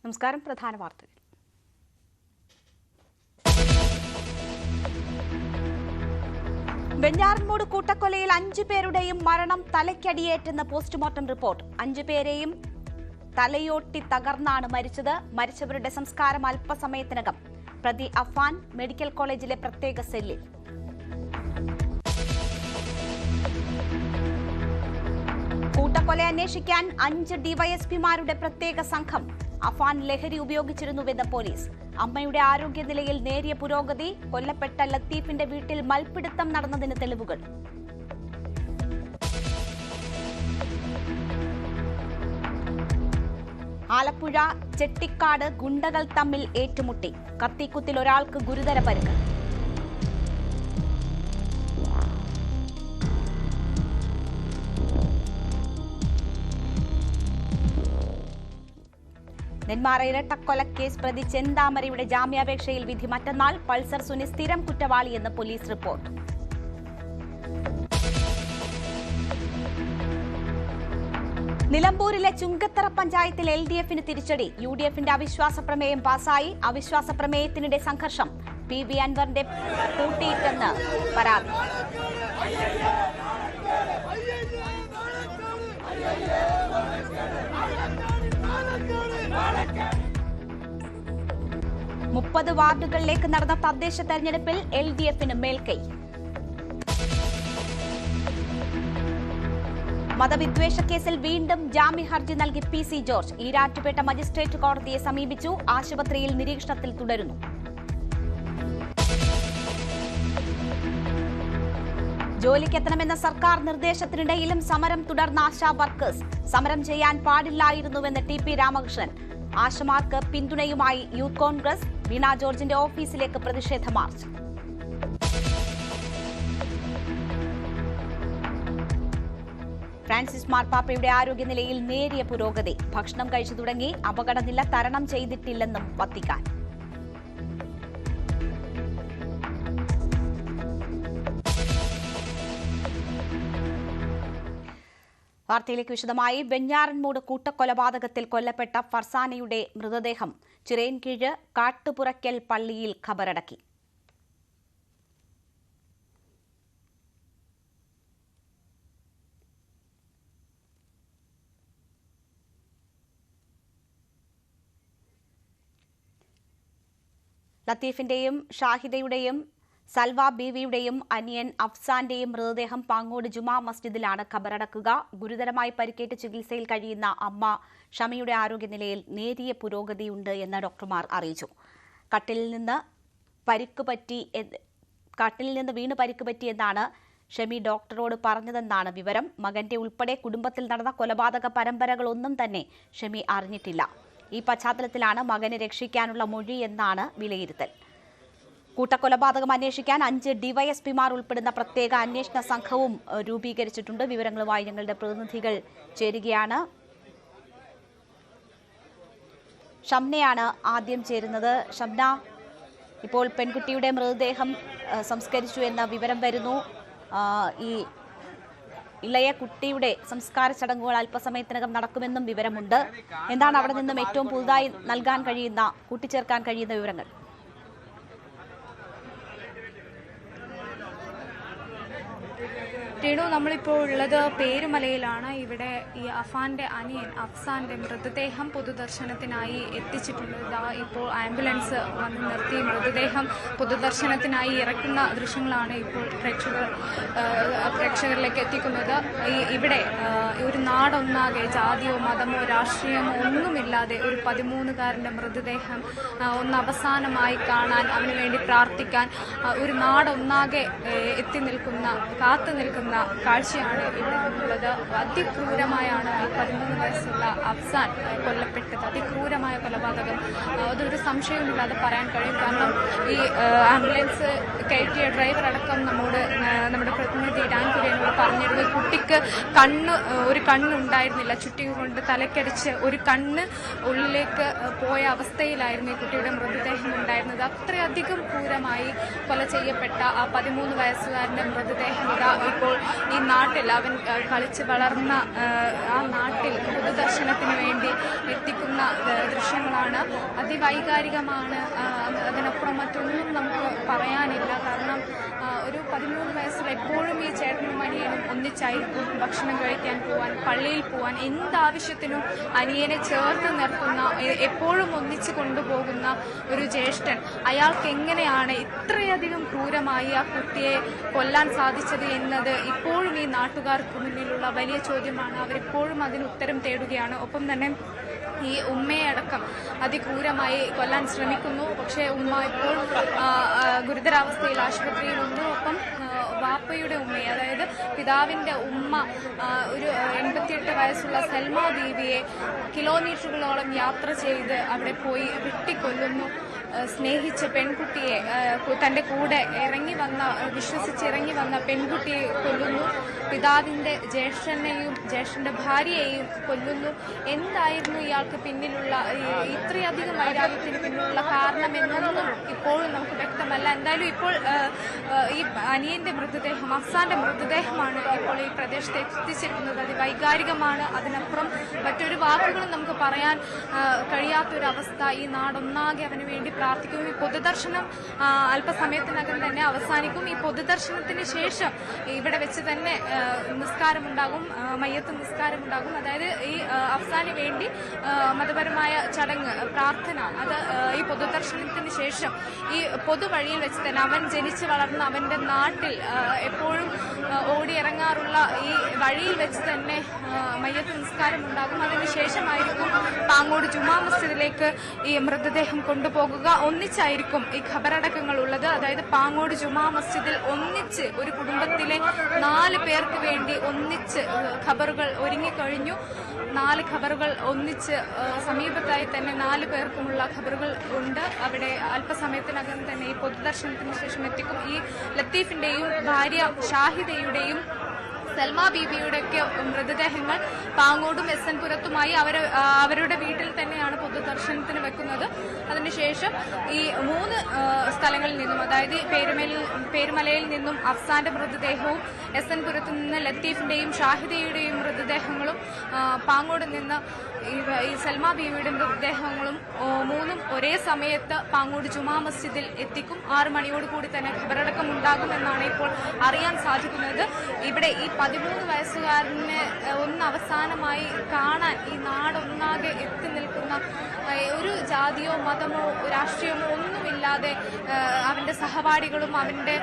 നമസ്കാരം. പ്രധാന വാർത്തകൾ. വെഞ്ഞാറൻമൂട് കൂട്ടക്കൊലയിൽ 5 പേരുടെയും മരണം തലയ്ക്കടിയേറ്റെന്ന് പോസ്റ്റ്മോർട്ടം റിപ്പോർട്ട്. 5 പേരെയും തലയോട്ടി തകർന്നാണ് മരിച്ചത്. മരിച്ചവരുടെ സംസ്കാരം അല്പസമയത്തിനകം. പ്രതി അഫാൻ മെഡിക്കൽ കോളേജിലെ പ്രത്യേക സെല്ലിൽ. കൂട്ടക്കൊല അന്വേഷിക്കാൻ 5 ഡിവൈഎസ്പിമാരുടെ പ്രത്യേക സംഘം. അഫാൻ ലഹരി ഉപയോഗിച്ചിരുന്നുവെന്ന് പോലീസ്. അമ്മയുടെ ആരോഗ്യനിലയിൽ നേരിയ പുരോഗതി. കൊല്ലപ്പെട്ട ലത്തീഫിന്റെ വീട്ടിൽ മൽപ്പിടുത്തം നടന്നതിന് തെളിവുകൾ. ആലപ്പുഴ ചെട്ടിക്കാട് ഗുണ്ടകൾ തമ്മിൽ ഏറ്റുമുട്ടി. കത്തിക്കുത്തിൽ ഒരാൾക്ക് ഗുരുതര പരിക്ക്. നെന്മാറ ഇരട്ടക്കൊലക്കേസ് പ്രതി ചെന്താമരയുടെ ജാമ്യാപേക്ഷയിൽ വിധി മറ്റന്നാൾ. പൾസർ സുനി സ്ഥിരം കുറ്റവാളിയെന്ന് പോലീസ് റിപ്പോർട്ട്. നിലമ്പൂരിലെ ചുങ്കത്തറ പഞ്ചായത്തിൽ LDFന് തിരിച്ചടി. UDFന്റെ അവിശ്വാസ പ്രമേയം പാസായി. അവിശ്വാസ പ്രമേയത്തിനിടെ സംഘർഷം. PV അൻവറിന്റെ പൂട്ടിയിട്ടെന്ന് പരാതി. മുപ്പത് വാർഡുകളിലേക്ക് നടന്ന തദ്ദേശ തെരഞ്ഞെടുപ്പിൽ LDFന് മേൽക്കൈ. മതവിദ്വേഷ കേസിൽ വീണ്ടും ജാമ്യഹർജി നൽകി PC ജോർജ്. ഈരാറ്റുപേട്ട മജിസ്ട്രേറ്റ് കോടതിയെ സമീപിച്ചു. ആശുപത്രിയിൽ നിരീക്ഷണത്തിൽ തുടരുന്നു. ജോലിക്കെത്തണമെന്ന സർക്കാർ നിർദ്ദേശത്തിനിടയിലും സമരം തുടർന്ന ആശാ വർക്കേഴ്സ്. സമരം ചെയ്യാൻ പാടില്ലായിരുന്നുവെന്ന് TP രാമകൃഷ്ണൻ. ആശമാർക്ക് പിന്തുണയുമായി യൂത്ത് കോൺഗ്രസ്. വീണ ജോർജിന്റെ ഓഫീസിലേക്ക് പ്രതിഷേധ മാർച്ച്. ഫ്രാൻസിസ് മാർപ്പാപ്പയുടെ ആരോഗ്യനിലയിൽ നേരിയ പുരോഗതി. ഭക്ഷണം കഴിച്ചു തുടങ്ങി. അപകടനില തരണം ചെയ്തിട്ടില്ലെന്നും വത്തിക്കാൻ. വാർത്തയിലേക്ക് വിശദമായി. വെഞ്ഞാറൻമൂട് കൂട്ടക്കൊലപാതകത്തിൽ കൊല്ലപ്പെട്ട ഫർസാനയുടെ മൃതദേഹം ചിറയൻകീഴ് കാട്ടുപുറയ്ക്കൽ പള്ളിയിൽ ഖബറടക്കി. ലത്തീഫിന്റെയും ഷാഹിദയുടെയും സൽവ ബീവിയുടെയും അനിയൻ അഫ്സാന്റെയും മൃതദേഹം പാങ്ങോട് ജുമാ മസ്ജിദിലാണ് ഖബറടക്കുക. ഗുരുതരമായി പരിക്കേറ്റ് ചികിത്സയിൽ കഴിയുന്ന അമ്മ ഷമിയുടെ ആരോഗ്യനിലയിൽ നേരിയ പുരോഗതിയുണ്ട് എന്ന് ഡോക്ടർമാർ അറിയിച്ചു. കട്ടിലിൽ നിന്ന് വീണ് പരിക്ക് പറ്റിയെന്നാണ് ഷമി ഡോക്ടറോട് പറഞ്ഞതെന്നാണ് വിവരം. മകന്റെ ഉൾപ്പെടെ കുടുംബത്തിൽ നടന്ന കൊലപാതക പരമ്പരകളൊന്നും തന്നെ ഷമി അറിഞ്ഞിട്ടില്ല. ഈ പശ്ചാത്തലത്തിലാണ് മകനെ രക്ഷിക്കാനുള്ള മൊഴി എന്നാണ് വിലയിരുത്തൽ. കൂട്ടക്കൊലപാതകം അന്വേഷിക്കാൻ 5 ഡിവൈഎസ്പിമാർ ഉൾപ്പെടുന്ന പ്രത്യേക അന്വേഷണ സംഘവും രൂപീകരിച്ചിട്ടുണ്ട്. വിവരങ്ങളുമായി ഞങ്ങളുടെ പ്രതിനിധികൾ ചേരുകയാണ്. ഷംനയാണ് ആദ്യം ചേരുന്നത്. ഷംന, ഇപ്പോൾ പെൺകുട്ടിയുടെ മൃതദേഹം സംസ്കരിച്ചു എന്ന വിവരം വരുന്നു. ഈ ഇളയ കുട്ടിയുടെ സംസ്കാര ചടങ്ങുകൾ അല്പസമയത്തിനകം നടക്കുമെന്നും വിവരമുണ്ട്. എന്താണ് അവിടെ നിന്നും ഏറ്റവും പുതുതായി നൽകാൻ കഴിയുന്ന, കൂട്ടിച്ചേർക്കാൻ കഴിയുന്ന വിവരങ്ങൾ? രേണു, നമ്മളിപ്പോൾ ഉള്ളത് പേരുമലയിലാണ്. ഇവിടെ ഈ അഫാന്റെ അനിയൻ അഫ്സാന്റെ മൃതദേഹം പൊതുദർശനത്തിനായി എത്തിച്ചിട്ടുണ്ട്. ഇപ്പോൾ ആംബുലൻസ് വന്ന് നിർത്തി മൃതദേഹം പൊതുദർശനത്തിനായി ഇറക്കുന്ന ദൃശ്യങ്ങളാണ് ഇപ്പോൾ പ്രേക്ഷകരിലേക്ക് എത്തിക്കുന്നത്. ഇവിടെ ഒരു നാടൊന്നാകെ ജാതിയോ മതമോ രാഷ്ട്രീയമോ ഒന്നുമില്ലാതെ ഒരു 13-കാരന്റെ മൃതദേഹം ഒന്ന് അവസാനമായി കാണാൻ, അവന് വേണ്ടി പ്രാർത്ഥിക്കാൻ ഒരു നാടൊന്നാകെ കാത്തു നിൽക്കുന്ന കാഴ്ചയാണ് ഇവിടെ ഉള്ളത്. അതിക്രൂരമായാണ് ഈ 13 വയസ്സുള്ള അഫ്സാൻ കൊല്ലപ്പെട്ടത്. അതിക്രൂരമായ കൊലപാതകം, അതൊരു സംശയമില്ലാതെ പറയാൻ കഴിയും. കാരണം ഈ ആംബുലൻസ് കയറ്റിയ ഡ്രൈവർ അടക്കം നമ്മുടെ പ്രതിനിധി രാൻകുര്യനോട് പറഞ്ഞിരുന്നു, കുട്ടിക്ക് ഒരു കണ്ണുണ്ടായിരുന്നില്ല. ചുറ്റി കൊണ്ട് തലക്കടിച്ച് ഒരു കണ്ണ് ഉള്ളിലേക്ക് പോയ അവസ്ഥയിലായിരുന്നു ഈ കുട്ടിയുടെ മൃതദേഹം ഉണ്ടായിരുന്നത്. അത്രയധികം ക്രൂരമായി കൊല ചെയ്യപ്പെട്ട ആ 13 വയസ്സുകാരന്റെ മൃതദേഹം ഇപ്പോൾ ഈ നാട്ടിൽ അവൻ കളിച്ച് വളർന്ന ആ നാട്ടിൽ പൊതുദർശനത്തിന് വേണ്ടി എത്തിക്കുന്ന ദൃശ്യങ്ങളാണ്. അതിവൈകാരികമാണ്. അതിനപ്പുറം മറ്റൊന്നും നമുക്ക് പറയാനില്ല. കാരണം ഒരു 13 വയസ്സിൽ എപ്പോഴും ഈ ചേട്ടനും അനിയനും ഒന്നിച്ചായിരിക്കും ഭക്ഷണം കഴിക്കാൻ പോവാൻ, പള്ളിയിൽ പോവാൻ, എന്താവശ്യത്തിനും അനിയനെ ചേർത്ത് നിർത്തുന്ന, എപ്പോഴും ഒന്നിച്ച് കൊണ്ടുപോകുന്ന ഒരു ജ്യേഷ്ഠൻ. അയാൾക്ക് എങ്ങനെയാണ് ഇത്രയധികം ക്രൂരമായി ആ കുട്ടിയെ കൊല്ലാൻ സാധിച്ചത് എന്നത് ഇപ്പോഴും ഈ നാട്ടുകാർക്ക് മുന്നിലുള്ള വലിയ ചോദ്യമാണ്. അവരിപ്പോഴും അതിന് ഉത്തരം തേടുകയാണ്. ഒപ്പം തന്നെ ഈ ഉമ്മയെ അടക്കം അതിക്രൂരമായി കൊല്ലാൻ ശ്രമിക്കുന്നു. പക്ഷേ ഉമ്മ ഇപ്പോൾ ഗുരുതരാവസ്ഥയിൽ ആശുപത്രിയിലുണ്ട്. ഒപ്പം വാപ്പയുടെ ഉമ്മയെ, അതായത് പിതാവിന്റെ ഉമ്മ, ഒരു 88 വയസ്സുള്ള സൽമ ബീവിയെ കിലോമീറ്ററുകളോളം യാത്ര ചെയ്ത് അവിടെ പോയി വെട്ടിക്കൊല്ലുന്നു. സ്നേഹിച്ച പെൺകുട്ടിയെ, തന്റെ കൂടെ വിശ്വസിച്ചിറങ്ങി വന്ന പെൺകുട്ടിയെ കൊല്ലുന്നു. പിതാവിന്റെ ജ്യേഷ്ഠന്റെ ഭാര്യയെയും കൊല്ലുന്നു. എന്തായിരുന്നു ഇയാൾക്ക് പിന്നിലുള്ള ഇത്രയധികം വൈരാഗ്യത്തിന് പിന്നിലുള്ള കാരണം എന്നൊന്നും ഇപ്പോഴും നമുക്ക് വ്യക്തമല്ല. എന്തായാലും ഇപ്പോൾ ഈ അനിയന്റെ മൃതദേഹം, അഫ്സാന്റെ മൃതദേഹമാണ് ഇപ്പോൾ ഈ പ്രദേശത്ത് എത്തിച്ചിരിക്കുന്നത്. അത് വൈകാരികമാണ്. അതിനപ്പുറം മറ്റൊരു വാക്കുകളും നമുക്ക് പറയാൻ കഴിയാത്തൊരവസ്ഥ. ഈ നാടൊന്നാകെ അവന് വേണ്ടി പ്രാർത്ഥിക്കും. ഈ പൊതുദർശനം അല്പസമയത്തിനകം തന്നെ അവസാനിക്കും. ഈ പൊതുദർശനത്തിന് ശേഷം ഇവിടെ വെച്ച് തന്നെ നിസ്കാരമുണ്ടാകും, മയ്യത്ത് നിസ്കാരമുണ്ടാകും. അതായത് ഈ അഫ്സാന് വേണ്ടി മതപരമായ ചടങ്ങ്, പ്രാർത്ഥന, അത് ഈ പൊതുദർശനത്തിന് ശേഷം ഈ പൊതുവഴിയിൽ വെച്ച് തന്നെ അവൻ ജനിച്ചു വളർന്ന അവന്റെ നാട്ടിൽ എപ്പോഴും ഓടിയിറങ്ങാറുള്ള ഈ വഴിയിൽ വെച്ച് തന്നെ മയ്യത്ത് നിസ്കാരം ഉണ്ടാകും. അതിനുശേഷമായിരിക്കും പാങ്ങോട് ജുമാ മസ്ജിദിലേക്ക് ഈ മൃതദേഹം കൊണ്ടുപോകുക. ഒന്നിച്ചായിരിക്കും ഈ ഖബറടക്കങ്ങൾ ഉള്ളത്. അതായത് പാങ്ങോട് ജുമാ മസ്ജിദിൽ ഒന്നിച്ച് ഒരു കുടുംബത്തിലെ 4 പേർക്ക് വേണ്ടി ഒന്നിച്ച് ഖബറുകൾ ഒരുങ്ങിക്കഴിഞ്ഞു. 4 ഖബറുകൾ ഒന്നിച്ച് സമീപത്തായി തന്നെ 4 പേർക്കുമുള്ള ഖബറുകൾ ഉണ്ട്. അവിടെ അല്പസമയത്തിനകം തന്നെ ഈ പൊതുദർശനത്തിന് ശേഷം എത്തിക്കും. ഈ ലത്തീഫിന്റെയും ഭാര്യ ഷാഹിദയുടെയും സൽമ ബീബിയുടെയൊക്കെ മൃതദേഹങ്ങൾ പാങ്ങോടും എസ് എൻ പുരത്തുമായി അവരുടെ വീട്ടിൽ തന്നെയാണ് പൊതുദർശനത്തിന് വെക്കുന്നത്. അതിനുശേഷം ഈ 3 സ്ഥലങ്ങളിൽ നിന്നും, അതായത് പേരുമലയിൽ നിന്നും അഫ്സാന്റെ മൃതദേഹവും, എസ് എൻ പുരത്തു നിന്ന് ലത്തീഫിന്റെയും ഷാഹിദയുടെയും മൃതദേഹങ്ങളും, പാങ്ങോട് നിന്ന് ഈ സൽമ ബീവിയുടെ മൃതദേഹങ്ങളും 3ഉം ഒരേ സമയത്ത് പാങ്ങോട് ജുമാ മസ്ജിദിൽ എത്തിക്കും. 6 മണിയോട് കൂടി തന്നെ ഖബറടക്കം ഉണ്ടാകുമെന്നാണ് ഇപ്പോൾ അറിയാൻ സാധിക്കുന്നത്. ഇവിടെ ഈ 13 വയസ്സുകാരനെ ഒന്ന് അവസാനമായി കാണാൻ ഈ നാടൊന്നാകെ എത്തി നിൽക്കുന്ന, ഒരു ജാതിയോ മതമോ രാഷ്ട്രീയമോ ഒന്നുമില്ലാതെ അവന്റെ സഹപാഠികളും അവന്റെ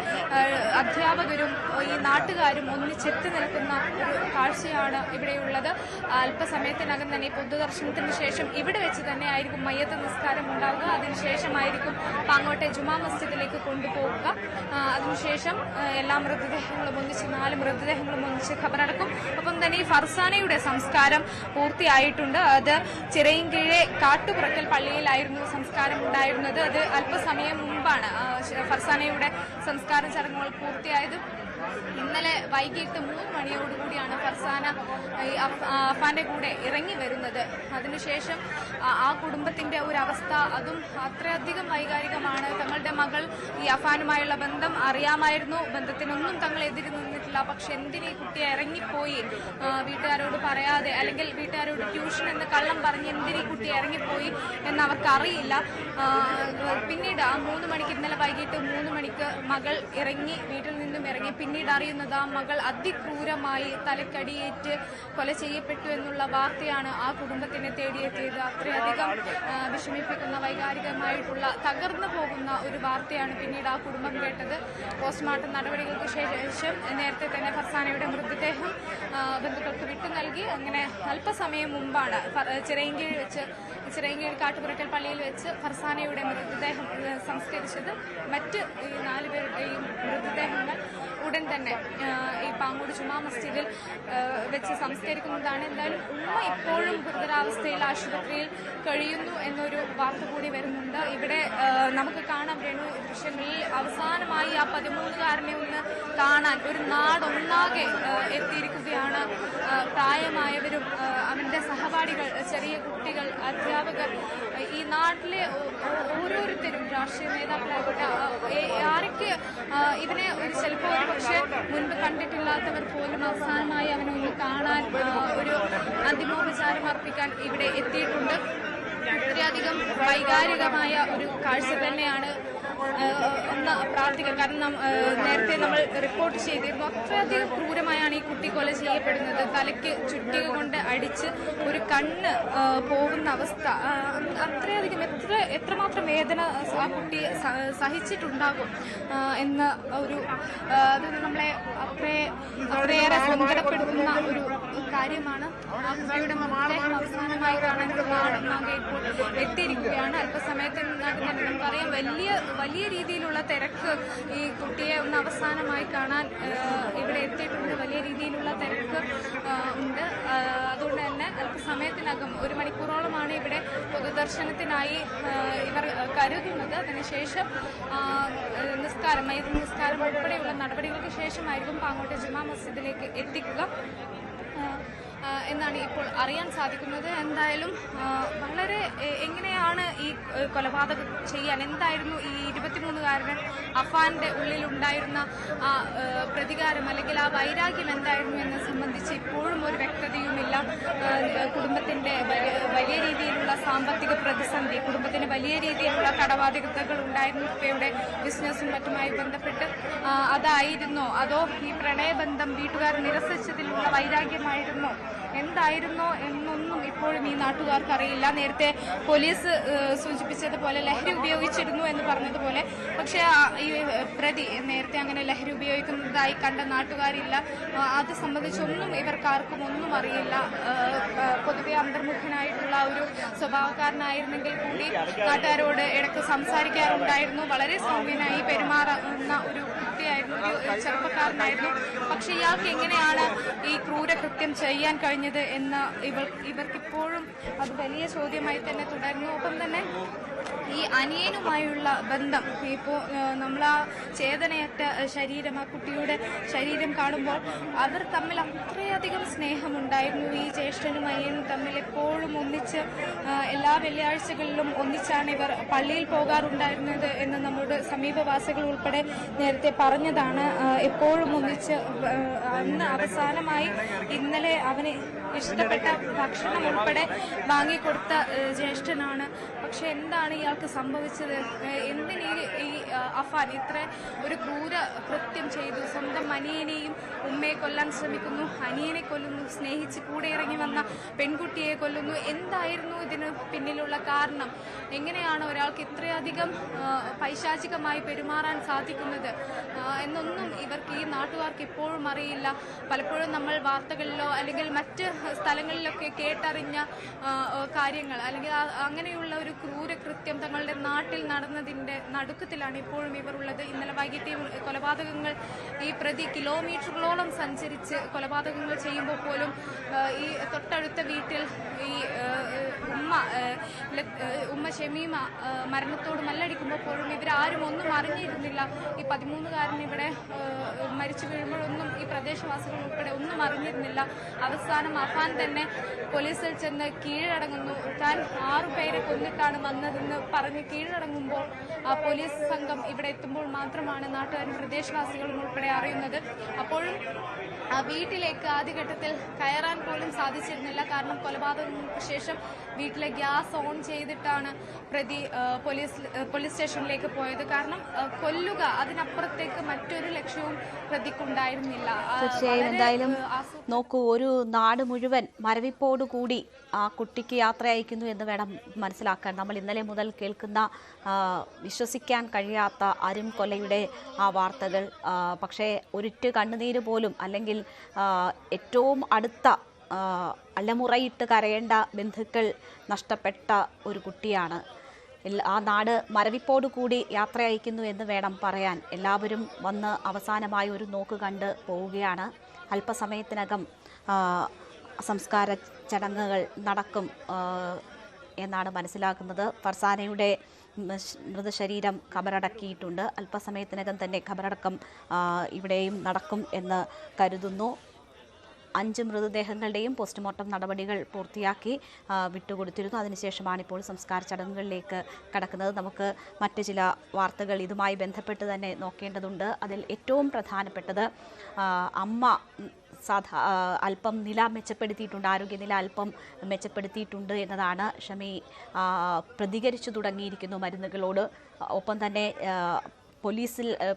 അധ്യാപകരും ഈ നാട്ടുകാരും ഒന്നിച്ചെത്തി നിൽക്കുന്ന ഒരു കാഴ്ചയാണ് ഇവിടെയുള്ളത്. അല്പസമയത്തിനകം തന്നെ ഈ പൊതുദർശനത്തിന് ശേഷം ഇവിടെ വെച്ച് തന്നെ ആയിരിക്കും മയ്യത്ത് നിസ്കാരം ഉണ്ടാവുക. അതിനുശേഷമായിരിക്കും പാങ്ങോട്ടെ ജുമാ മസ്ജിദിലേക്ക് കൊണ്ടുപോവുക. അതിനുശേഷം എല്ലാ മൃതദേഹങ്ങളും ഒന്നിച്ച്, 4 മൃതദേഹങ്ങളും ഒന്നിച്ച് ഖബറടക്കും. ഒപ്പം തന്നെ ഈ ഫർസാനയുടെ സംസ്കാരം പൂർത്തിയായിട്ടുണ്ട്. അത് ചിറയിൻകീഴെ കാട്ടുപുറക്കൽ പള്ളിയിലായിരുന്നു സംസ്കാരം ഉണ്ടായിരുന്നത്. അത് അല്പസമയം മുമ്പാണ് ഫർസാനയുടെ സംസ്കാര ചടങ്ങുകൾ പൂർത്തിയായത്. ഇന്നലെ വൈകിട്ട് 3 മണിയോടുകൂടിയാണ് ഫർസാന അഫാന്റെ കൂടെ ഇറങ്ങി വരുന്നത്. അതിനുശേഷം ആ കുടുംബത്തിന്റെ ഒരു അവസ്ഥ അതും അത്രയധികം വൈകാരികമാണ്. തങ്ങളുടെ മകൾ ഈ അഫാനുമായുള്ള ബന്ധം അറിയാമായിരുന്നു, ബന്ധത്തിനൊന്നും തങ്ങൾ എതിര് നിന്നിട്ടില്ല. പക്ഷെ എന്തിനീ കുട്ടിയെ ഇറങ്ങിപ്പോയി, വീട്ടുകാരോട് പറയാതെ, അല്ലെങ്കിൽ വീട്ടുകാരോട് ട്യൂഷൻ എന്ന് കള്ളം പറഞ്ഞ് എന്തിനീ കുട്ടിയെ ഇറങ്ങിപ്പോയി എന്ന് അവർക്ക് അറിയില്ല. പിന്നീട് ആ 3 മണിക്ക്, ഇന്നലെ വൈകിട്ട് 3 മണിക്ക് മകൾ ഇറങ്ങി, വീട്ടിൽ നിന്നും ഇറങ്ങി. പിന്നീട് അറിയുന്നത് ആ മകൾ അതിക്രൂരമായി തലക്കടിയേറ്റ് കൊല ചെയ്യപ്പെട്ടു എന്നുള്ള വാർത്തയാണ് ആ കുടുംബത്തിനെ തേടിയെത്തിയത്. അത്രയധികം വിഷമിപ്പിക്കുന്ന, വൈകാരികമായിട്ടുള്ള, തകർന്നു പോകുന്ന ഒരു വാർത്തയാണ് പിന്നീട് ആ കുടുംബം കേട്ടത്. പോസ്റ്റ്മോർട്ടം നടപടികൾക്ക് ശേഷം നേരത്തെ തന്നെ ഫർസാനയുടെ മൃതദേഹം ബന്ധുക്കൾക്ക് വിട്ടു നൽകി. അങ്ങനെ അല്പസമയം മുമ്പാണ് ചിറയൻകീഴ് കാട്ടുപുറക്കൽ പള്ളിയിൽ വെച്ച് ഫർസാനയുടെ മൃതദേഹം സംസ്കരിച്ചത്. മറ്റ് 4 പേരുടെയും മൃതദേഹങ്ങൾ ഉടൻ തന്നെ ഈ പാങ്ങോട് ജുമാ മസ്ജിദിൽ വെച്ച് സംസ്കരിക്കുന്നതാണ്. എന്തായാലും ഉമ്മ ഇപ്പോഴും ഗുരുതരാവസ്ഥയിൽ ആശുപത്രിയിൽ കഴിയുന്നു എന്നൊരു വാർത്ത കൂടി വരുന്നുണ്ട്. ഇവിടെ നമുക്ക് കാണാം, രേണു ദൃശ്യങ്ങളിൽ അവസാനമായി ആ 13കാരനെ ഒന്ന് കാണാൻ ഒരു നാടൊന്നാകെ എത്തിയിരിക്കുകയാണ്. പ്രായമായവരും അവന്റെ സഹപാഠികൾ, ചെറിയ കുട്ടികൾ, അധ്യാപകർ, ഈ നാട്ടിലെ ഓരോരുത്തരും രാഷ്ട്രീയ നേതാക്കളായിക്കോട്ടെ, ആരൊക്കെ ഇവനെ ചിലപ്പോൾ പക്ഷെ മുൻപ് കണ്ടിട്ടില്ലാത്തവർ പോലും അവസാനമായി അവനെ ഒന്ന് കാണാൻ, ഒരു അന്തിമോപചാരം അർപ്പിക്കാൻ ഇവിടെ എത്തിയിട്ടുണ്ട്. അത്രയധികം വൈകാരികമായ ഒരു കാഴ്ച തന്നെയാണ് ഒന്ന് പ്രാർത്ഥിക്കുക. കാരണം നേരത്തെ നമ്മൾ റിപ്പോർട്ട് ചെയ്തിരുന്നു, അത്രയധികം ക്രൂരമായാണ് ഈ കുട്ടി കൊല ചെയ്യപ്പെടുന്നത്. തലയ്ക്ക് ചുറ്റിക കൊണ്ട് അടിച്ച് ഒരു കണ്ണ് പോകുന്ന അവസ്ഥ. അത്രയധികം എത്രമാത്രം വേദന ആ കുട്ടി സഹിച്ചിട്ടുണ്ടാകും എന്ന ഒരു അത് നമ്മളെ അത്രയേറെ സങ്കടപ്പെടുത്തുന്ന ഒരു കാര്യമാണ്. ആ കുട്ടിയുടെ അവസാനമായി കാണാൻ നാടൊന്നാകെ ഇപ്പോൾ എത്തിയിരിക്കുകയാണ്. അല്പസമയത്തിനകം നമുക്കറിയാം വലിയ രീതിയിലുള്ള തിരക്ക് ഈ കുട്ടിയെ ഒന്ന് അവസാനമായി കാണാൻ ഇവിടെ എത്തിയിട്ടുണ്ട്. വലിയ രീതിയിലുള്ള തിരക്ക് ഉണ്ട്. അതുകൊണ്ട് തന്നെ അല്പസമയത്തിനകം 1 മണിക്കൂറോളമാണ് ഇവിടെ പൊതുദർശനത്തിനായി ഇവർ കരുതുന്നത്. അതിനുശേഷം മയ്യിത്ത് നിസ്കാരം ഉൾപ്പെടെയുള്ള നടപടികൾക്ക് ശേഷമായിരിക്കും പാങ്ങോട്ടെ ജുമാ മസ്ജിദിലേക്ക് എത്തിക്കുക എന്നാണ് ഇപ്പോൾ അറിയാൻ സാധിക്കുന്നത്. എന്തായാലും വളരെ എങ്ങനെയാണ് ഈ കൊലപാതകം ചെയ്യാൻ, എന്തായിരുന്നു ഈ 23-കാരൻ അഫാന്റെ ഉള്ളിലുണ്ടായിരുന്ന ആ പ്രതികാരം അല്ലെങ്കിൽ ആ വൈരാഗ്യം എന്തായിരുന്നു എന്നെ സംബന്ധിച്ച് ഇപ്പോഴും ഒരു വ്യക്തതയുമില്ല. കുടുംബത്തിന്റെ വലിയ രീതിയിലുള്ള സാമ്പത്തിക പ്രതിസന്ധി, കുടുംബത്തിന് വലിയ രീതിയിലുള്ള കടബാധ്യതകൾ ഉണ്ടായിരുന്നു. ഉപ്പയുടെ ബിസിനസ്സും മറ്റുമായി ബന്ധപ്പെട്ട് അതായിരുന്നോ, അതോ ഈ പ്രണയബന്ധം വീട്ടുകാർ നിരസിച്ചതിലുള്ള വൈരാഗ്യമായിരുന്നോ, എന്തായിരുന്നോ എന്നൊന്നും ഇപ്പോഴും ഈ നാട്ടുകാർക്ക് അറിയില്ല. നേരത്തെ പോലീസ് സൂചിപ്പിച്ചതുപോലെ ലഹരി ഉപയോഗിച്ചിരുന്നു എന്ന് പറഞ്ഞതുപോലെ, പക്ഷേ ഈ പ്രതി നേരത്തെ അങ്ങനെ ലഹരി ഉപയോഗിക്കുന്നതായി കണ്ട നാട്ടുകാരില്ല. അത് സംബന്ധിച്ചൊന്നും ഇവർക്കാർക്കും ഒന്നും അറിയില്ല. പൊതുവെ അന്തർമുഖനായിട്ടുള്ള ഒരു സ്വഭാവക്കാരനായിരുന്നെങ്കിൽ കൂടി നാട്ടുകാരോട് ഇടയ്ക്ക് സംസാരിക്കാറുണ്ടായിരുന്നു. വളരെ സൗമ്യനായി പെരുമാറുന്ന ഒരു കുട്ടിയായിരുന്നു, ഒരു ചെറുപ്പക്കാരനായിരുന്നു. പക്ഷെ ഇയാൾക്ക് എങ്ങനെയാണ് ഈ ക്രൂരകൃത്യം ചെയ്യാൻ കഴിഞ്ഞത് എന്ന് ഇവർക്കിപ്പോഴും അത് വലിയ ചോദ്യമായി തന്നെ തുടരുന്നു. ഒപ്പം തന്നെ ഈ അനിയനുമായുള്ള ബന്ധം, ഇപ്പോൾ നമ്മൾ ആ ചേതനയറ്റ ശരീരം, ആ കുട്ടിയുടെ ശരീരം കാണുമ്പോൾ അവർ തമ്മിൽ അത്രയധികം സ്നേഹമുണ്ടായിരുന്നു. ഈ ജ്യേഷ്ഠനും അനിയനും തമ്മിൽ എപ്പോഴും ഒന്നിച്ച് എല്ലാ വെള്ളിയാഴ്ചകളിലും ഒന്നിച്ചാണ് ഇവർ പള്ളിയിൽ പോകാറുണ്ടായിരുന്നത് എന്ന് നമ്മുടെ സമീപവാസികൾ ഉൾപ്പെടെ നേരത്തെ പറഞ്ഞതാണ്. എപ്പോഴും ഒന്നിച്ച് അന്ന് അവസാനമായി ഇന്നലെ അവന് ഇഷ്ടപ്പെട്ട ഭക്ഷണം ഉൾപ്പെടെ വാങ്ങിക്കൊടുത്ത ജ്യേഷ്ഠനാണ്. പക്ഷെ എന്താണ് ഇയാൾക്ക് സംഭവിച്ചത്? എന്തിന് ഈ അഫാൻ ഇത്ര ഒരു ക്രൂര കൃത്യം ചെയ്തു? സ്വന്തം അനിയനെയും ഉമ്മയെ കൊല്ലാൻ ശ്രമിക്കുന്നു, അനിയനെ കൊല്ലുന്നു, സ്നേഹിച്ച് കൂടെ ഇറങ്ങി വന്ന പെൺകുട്ടിയെ കൊല്ലുന്നു. എന്തായിരുന്നു ഇതിന് പിന്നിലുള്ള കാരണം? എങ്ങനെയാണ് ഒരാൾക്ക് ഇത്രയധികം പൈശാചികമായി പെരുമാറാൻ സാധിക്കുന്നത് എന്നൊന്നും ഇവർക്ക്, ഈ നാട്ടുകാർക്ക് ഇപ്പോഴും അറിയില്ല. പലപ്പോഴും നമ്മൾ വാർത്തകളിലോ അല്ലെങ്കിൽ മറ്റ് സ്ഥലങ്ങളിലൊക്കെ കേട്ടറിഞ്ഞ കാര്യങ്ങൾ അല്ലെങ്കിൽ അങ്ങനെയുള്ള ഒരു ക്രൂരകൃത്യം തങ്ങളുടെ നാട്ടിൽ നടന്നതിൻ്റെ നടുക്കത്തിലാണ് ഇപ്പോഴും ഇവർ ഉള്ളത്. ഇന്നലെ വൈകിട്ട് കൊലപാതകങ്ങൾ, ഈ പ്രതി കിലോമീറ്ററുകളോളം സഞ്ചരിച്ച് കൊലപാതകങ്ങൾ ചെയ്യുമ്പോൾ പോലും ഈ തൊട്ടടുത്ത വീട്ടിൽ ഈ ഉമ്മ ഷമീമ മരണത്തോട് മല്ലടിക്കുമ്പോൾ പോലും ഇവരാരും ഒന്നും അറിഞ്ഞിരുന്നില്ല. ഈ 13-കാരൻ ഇവിടെ മരിച്ചു വീഴുമ്പോഴൊന്നും ഈ പ്രദേശവാസികൾ ഉൾപ്പെടെ ഒന്നും അറിഞ്ഞിരുന്നില്ല. അവസാനം അഫാൻ തന്നെ പോലീസിൽ ചെന്ന് കീഴടങ്ങുന്നു. താൻ 6 പേരെ കൊന്നിട്ടാണ് വന്നതെന്ന് പറഞ്ഞ് കീഴടങ്ങുമ്പോൾ ആ പോലീസ് സംഘം ഇവിടെ എത്തുമ്പോൾ മാത്രമാണ് നാട്ടുകാരും പ്രദേശവാസികളും ഉൾപ്പെടെ അറിയുന്നത്. അപ്പോഴും ആ വീട്ടിലേക്ക് ആദ്യഘട്ടത്തിൽ കയറാൻ പോലും സാധിച്ചിരുന്നില്ല. കാരണം കൊലപാതകങ്ങൾക്ക് ശേഷം വീട്ടിലെ ഗ്യാസ് ഓൺ ചെയ്തിട്ടാണ് പ്രതി പോലീസ് സ്റ്റേഷനിലേക്ക് പോയത്. കാരണം കൊല്ലുക, അതിനപ്പുറത്തേക്ക് മറ്റൊരു ലക്ഷ്യവും പ്രതിക്കുണ്ടായിരുന്നില്ല. തീർച്ചയായും എന്തായാലും നോക്കൂ, ഒരു നാട് മുഴുവൻ മരവിപ്പോടുകൂടി ആ കുട്ടിക്ക് യാത്ര അയക്കുന്നു എന്ന് വേണം മനസ്സിലാക്കാൻ. നമ്മൾ ഇന്നലെ മുതൽ കേൾക്കുന്ന വിശ്വസിക്കാൻ കഴിയാത്ത അരും കൊലയുടെ ആ വാർത്തകൾ, പക്ഷേ ഒരിറ്റ് കണ്ണുനീര് പോലും അല്ലെങ്കിൽ ഏറ്റവും അടുത്ത അലമുറയിട്ട് കരയേണ്ട ബന്ധുക്കൾ നഷ്ടപ്പെട്ട ഒരു കുട്ടിയാണ്. ആ നാട് മരവിപ്പോടുകൂടി യാത്ര അയക്കുന്നു എന്ന് വേണം പറയാൻ. എല്ലാവരും വന്ന് അവസാനമായി ഒരു നോക്ക് കണ്ട് പോവുകയാണ്. അല്പസമയത്തിനകം സംസ്കാര ചടങ്ങുകൾ നടക്കും എന്നാണ് മനസ്സിലാക്കുന്നത്. ഫർസാനയുടെ മൃതശരീരം ഖബറടക്കിയിട്ടുണ്ട്. അല്പസമയത്തിനകം തന്നെ ഖബറടക്കം ഇവിടെയും നടക്കും എന്ന് കരുതുന്നു. 5 മൃതദേഹങ്ങളുടെയും പോസ്റ്റ്മോർട്ടം നടപടികൾ പൂർത്തിയാക്കി വിട്ടുകൊടുത്തിരുന്നു. അതിനുശേഷമാണ് ഇപ്പോൾ സംസ്കാര ചടങ്ങുകളിലേക്ക് കടക്കുന്നത്. നമുക്ക് മറ്റ് ചില വാർത്തകൾ ഇതുമായി ബന്ധപ്പെട്ട് തന്നെ നോക്കേണ്ടതുണ്ട്. അതിൽ ഏറ്റവും പ്രധാനപ്പെട്ടത് അമ്മ അല്പം നില മെച്ചപ്പെടുത്തിയിട്ടുണ്ട്, ആരോഗ്യനില അല്പം മെച്ചപ്പെടുത്തിയിട്ടുണ്ട് എന്നതാണ്. ഷമി പ്രതികരിച്ചു തുടങ്ങിയിരിക്കുന്നു മരുന്നുകളോട്. ഒപ്പം തന്നെ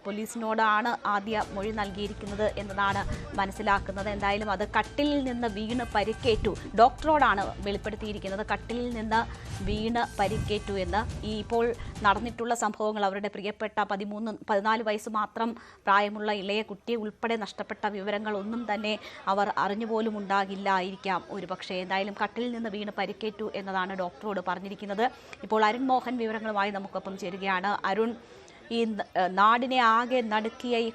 പോലീസിനോടാണ് ആദ്യ മൊഴി നൽകിയിരിക്കുന്നത് എന്നതാണ് മനസ്സിലാക്കുന്നത്. എന്തായാലും അത് കട്ടിലിൽ നിന്ന് വീണ് പരിക്കേറ്റു, ഡോക്ടറോടാണ് വെളിപ്പെടുത്തിയിരിക്കുന്നത്. കട്ടിലിൽ നിന്ന് വീണ് പരിക്കേറ്റു എന്ന്. ഇപ്പോൾ നടന്നിട്ടുള്ള സംഭവങ്ങൾ, അവരുടെ പ്രിയപ്പെട്ട 14 വയസ്സ് മാത്രം പ്രായമുള്ള ഇളയ കുട്ടിയെ ഉൾപ്പെടെ നഷ്ടപ്പെട്ട വിവരങ്ങളൊന്നും തന്നെ അവർ അറിഞ്ഞുപോലും ഉണ്ടാകില്ലായിരിക്കാം ഒരുപക്ഷെ. എന്തായാലും കട്ടിലിൽ നിന്ന് വീണ് പരിക്കേറ്റു എന്നതാണ് ഡോക്ടറോട് പറഞ്ഞിരിക്കുന്നത്. ഇപ്പോൾ അരുൺ മോഹൻ വിവരങ്ങളുമായി നമുക്കൊപ്പം ചേരുകയാണ്. അരുൺ, ഈ നാടിനെ ആകെ നടുക്കിയ ഈ